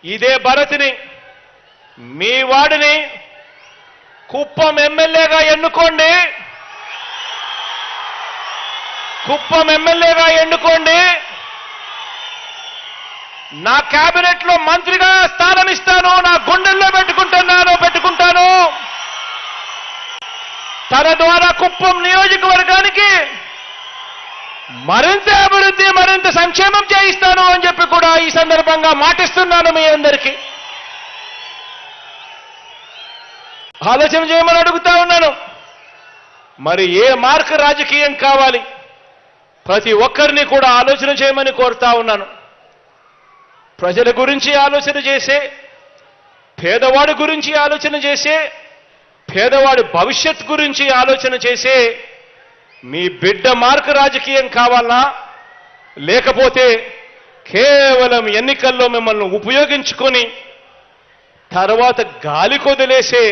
ఇదే భరత్ని మీ వాడిని కుప్పం ఎమ్మెల్యేగా ఎన్నుకోండి. కుప్పం ఎమ్మెల్యేగా ఎన్నుకోండి. నా కేబినెట్ లో మంత్రిగా స్థానం ఇస్తాను. నా గుండెల్లో పెట్టుకుంటాను. తన ద్వారా కుప్పం నియోజకవర్గానికి మరింత అభివృద్ధి, మరింత సంక్షేమం చేయిస్తాను అని చెప్పి కూడా ఈ సందర్భంగా మాటిస్తున్నాను మీ అందరికీ. ఆలోచన చేయమని అడుగుతా ఉన్నాను. మరి ఏ మార్క్ రాజకీయం కావాలి? ప్రతి ఒక్కరిని కూడా ఆలోచన చేయమని కోరుతా ఉన్నాను. ప్రజల గురించి ఆలోచన చేసే, పేదవాడి గురించి ఆలోచన చేసే, పేదవాడి భవిష్యత్ గురించి ఆలోచన చేసే మీ బిడ్డ మార్క్ రాజకీయం కావాలా? లేకపోతే కేవలం ఎన్నికల్లో మిమ్మల్ని ఉపయోగించుకొని తర్వాత గాలి కొదిలేసే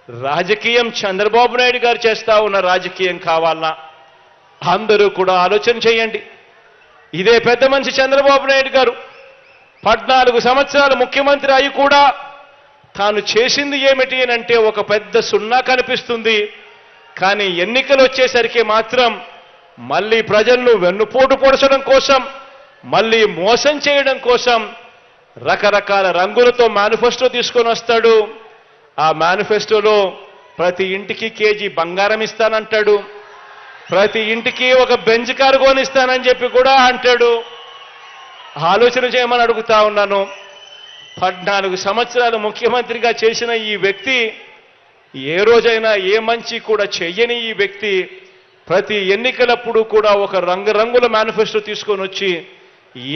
రాజకీయం చంద్రబాబు నాయుడు గారు చేస్తా ఉన్న రాజకీయం కావాలా? అందరూ కూడా ఆలోచన చేయండి. ఇదే పెద్ద మనిషి చంద్రబాబు నాయుడు గారు 14 సంవత్సరాలు ముఖ్యమంత్రి అయి కూడా తాను చేసింది ఏమిటి అంటే ఒక పెద్ద సున్నా కనిపిస్తుంది. కానీ ఎన్నికలు వచ్చేసరికి మాత్రం మళ్ళీ ప్రజలను వెన్నుపోటు పొడచడం కోసం, మళ్ళీ మోసం చేయడం కోసం రకరకాల రంగులతో మేనిఫెస్టో తీసుకొని వస్తాడు. ఆ మేనిఫెస్టోలో ప్రతి ఇంటికి కేజీ బంగారం ఇస్తానంటాడు. ప్రతి ఇంటికి ఒక బెంజ్ కారు కొనిస్తానని చెప్పి కూడా అంటాడు. ఆలోచన చేయమని అడుగుతా ఉన్నాను. 14 సంవత్సరాలు ముఖ్యమంత్రిగా చేసిన ఈ వ్యక్తి, ఏ రోజైనా ఏ మంచి కూడా చెయ్యని ఈ వ్యక్తి ప్రతి ఎన్నికలప్పుడు కూడా ఒక రంగురంగుల మేనిఫెస్టో తీసుకొని వచ్చి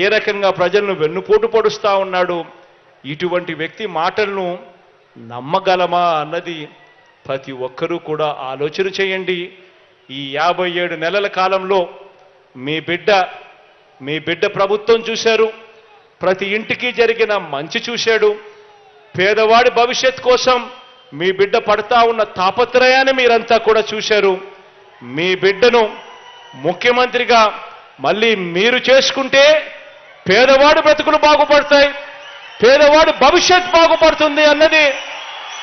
ఏ రకంగా ప్రజలను వెన్నుపోటు పొడుస్తా ఉన్నాడు. ఇటువంటి వ్యక్తి మాటలను నమ్మగలమా అన్నది ప్రతి ఒక్కరూ కూడా ఆలోచన చేయండి. ఈ 57 నెలల కాలంలో మీ బిడ్డ ప్రభుత్వం చూశారు. ప్రతి ఇంటికి జరిగిన మంచి చూశాడు. పేదవాడి భవిష్యత్ కోసం మీ బిడ్డ పడతా ఉన్న తాపత్రయాన్ని మీరంతా కూడా చూశారు. మీ బిడ్డను ముఖ్యమంత్రిగా మళ్ళీ మీరు చేసుకుంటే పేదవాడి బ్రతుకులు బాగుపడతాయి, పేదవాడి భవిష్యత్ బాగుపడుతుంది అన్నది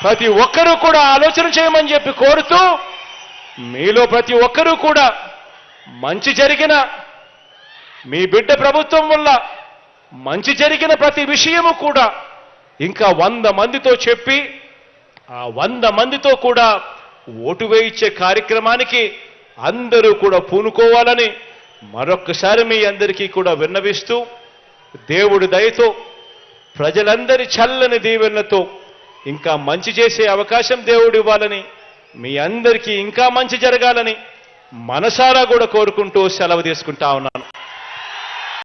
ప్రతి ఒక్కరూ కూడా ఆలోచన చేయమని చెప్పి కోరుతూ, మీలో ప్రతి ఒక్కరూ కూడా మంచి జరిగిన, మీ బిడ్డ ప్రభుత్వం వల్ల మంచి జరిగిన ప్రతి విషయము కూడా ఇంకా 100 మందితో చెప్పి ఆ 100 మందితో కూడా ఓటు వేయించే కార్యక్రమానికి అందరూ కూడా పూనుకోవాలని మరొక్కసారి మీ అందరికీ కూడా విన్నవిస్తూ, దేవుడి దయతో ప్రజలందరి చల్లని దీవెనలతో ఇంకా మంచి చేసే అవకాశం దేవుడు ఇవ్వాలని, మీ అందరికీ ఇంకా మంచి జరగాలని మనసారా కూడా కోరుకుంటూ సెలవు తీసుకుంటా ఉన్నాను.